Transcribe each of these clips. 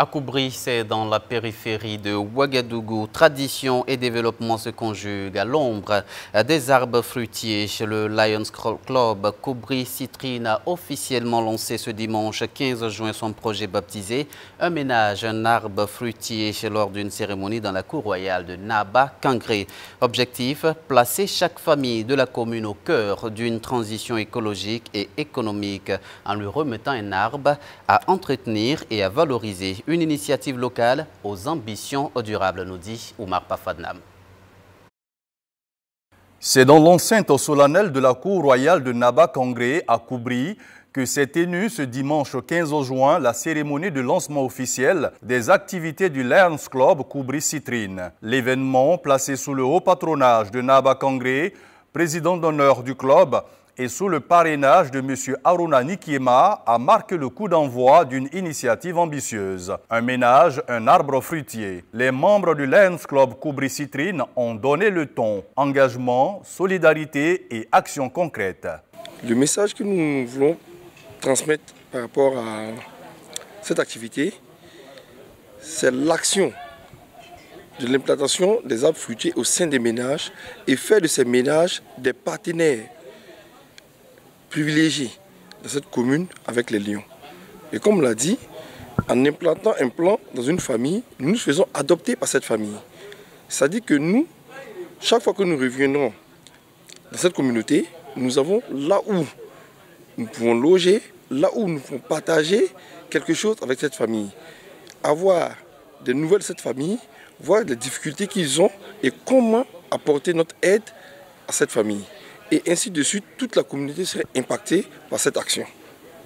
À Koubri, c'est dans la périphérie de Ouagadougou. Tradition et développement se conjuguent à l'ombre des arbres fruitiers. Le Lions Club Koubri Citrine a officiellement lancé ce dimanche 15 juin son projet baptisé Un ménage, un arbre fruitier lors d'une cérémonie dans la cour royale de Naba Kangré. Objectif, placer chaque famille de la commune au cœur d'une transition écologique et économique en lui remettant un arbre à entretenir et à valoriser. Une initiative locale aux ambitions durables, nous dit Oumar Pafadnam. C'est dans l'enceinte solennelle de la cour royale de Naba Kangré à Koubri que s'est tenue ce dimanche 15 juin la cérémonie de lancement officiel des activités du Lions Club Koubri Citrine. L'événement, placé sous le haut patronage de Naba Kangré, président d'honneur du club, et sous le parrainage de M. Aruna Nikiema, a marqué le coup d'envoi d'une initiative ambitieuse. Un ménage, un arbre fruitier. Les membres du Lions Club Koubri Citrine ont donné le ton. Engagement, solidarité et action concrète. Le message que nous voulons transmettre par rapport à cette activité, c'est l'action de l'implantation des arbres fruitiers au sein des ménages et faire de ces ménages des partenaires privilégiés dans cette commune avec les lions. Et comme on l'a dit, en implantant un plan dans une famille, nous nous faisons adopter par cette famille. C'est-à-dire que nous, chaque fois que nous reviendrons dans cette communauté, nous avons là où nous pouvons loger, là où nous pouvons partager quelque chose avec cette famille. Avoir des nouvelles de cette famille, voir les difficultés qu'ils ont et comment apporter notre aide à cette famille. Et ainsi de suite, toute la communauté serait impactée par cette action.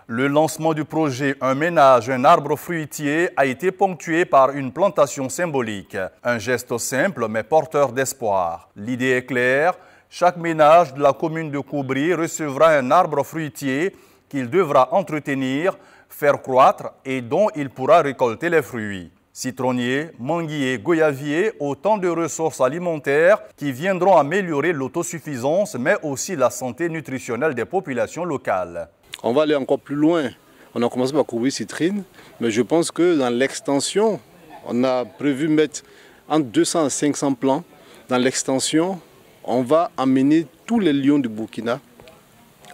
Le lancement du projet Un ménage, un arbre fruitier a été ponctué par une plantation symbolique. Un geste simple mais porteur d'espoir. L'idée est claire, chaque ménage de la commune de Koubri recevra un arbre fruitier qu'il devra entretenir, faire croître et dont il pourra récolter les fruits. Citronniers, manguiers, goyaviers, autant de ressources alimentaires qui viendront améliorer l'autosuffisance, mais aussi la santé nutritionnelle des populations locales. On va aller encore plus loin. On a commencé par Koubri Citrine, mais je pense que dans l'extension, on a prévu mettre entre 200 et 500 plants. Dans l'extension, on va amener tous les lions du Burkina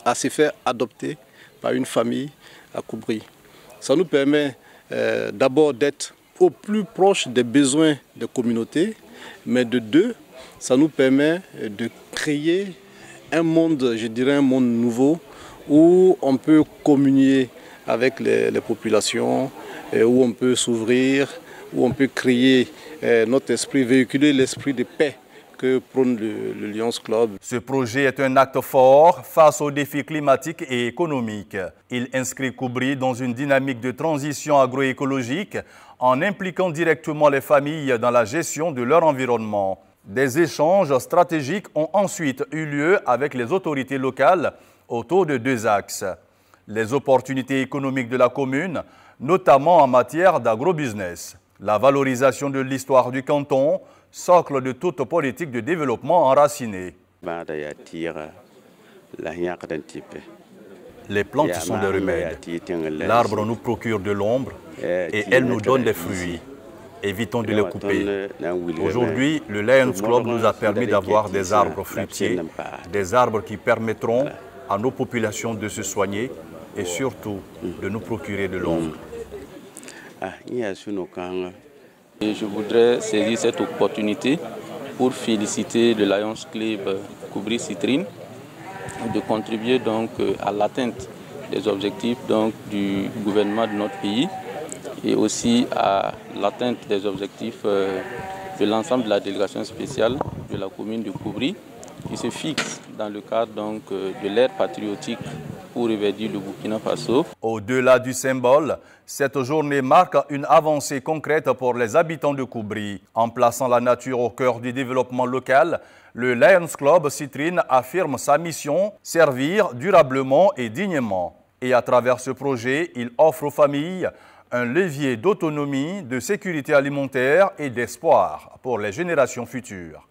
à se faire adopter par une famille à Koubri. Ça nous permet d'abord d'être au plus proche des besoins des communautés, mais de deux, ça nous permet de créer un monde, je dirais un monde nouveau, où on peut communier avec les populations, où on peut s'ouvrir, où on peut créer notre esprit, véhiculer l'esprit de paix que prône le Lions Club. Ce projet est un acte fort face aux défis climatiques et économiques. Il inscrit Koubri dans une dynamique de transition agroécologique en impliquant directement les familles dans la gestion de leur environnement. Des échanges stratégiques ont ensuite eu lieu avec les autorités locales autour de deux axes. Les opportunités économiques de la commune, notamment en matière d'agrobusiness. La valorisation de l'histoire du canton, socle de toute politique de développement enracinée. Les plantes sont des remèdes. L'arbre nous procure de l'ombre et elle nous donne des fruits. Évitons de les couper. Aujourd'hui, le Lions Club nous a permis d'avoir des arbres fruitiers, des arbres qui permettront à nos populations de se soigner et surtout de nous procurer de l'ombre. Et je voudrais saisir cette opportunité pour féliciter le Lions Club Koubri Citrine de contribuer donc à l'atteinte des objectifs donc, du gouvernement de notre pays et aussi à l'atteinte des objectifs de l'ensemble de la délégation spéciale de la commune de Koubri qui se fixe dans le cadre donc, de l'ère patriotique pour reverdir le Burkina Faso. Au-delà du symbole, cette journée marque une avancée concrète pour les habitants de Koubri. En plaçant la nature au cœur du développement local, le Lions Club Citrine affirme sa mission, servir durablement et dignement. Et à travers ce projet, il offre aux familles un levier d'autonomie, de sécurité alimentaire et d'espoir pour les générations futures.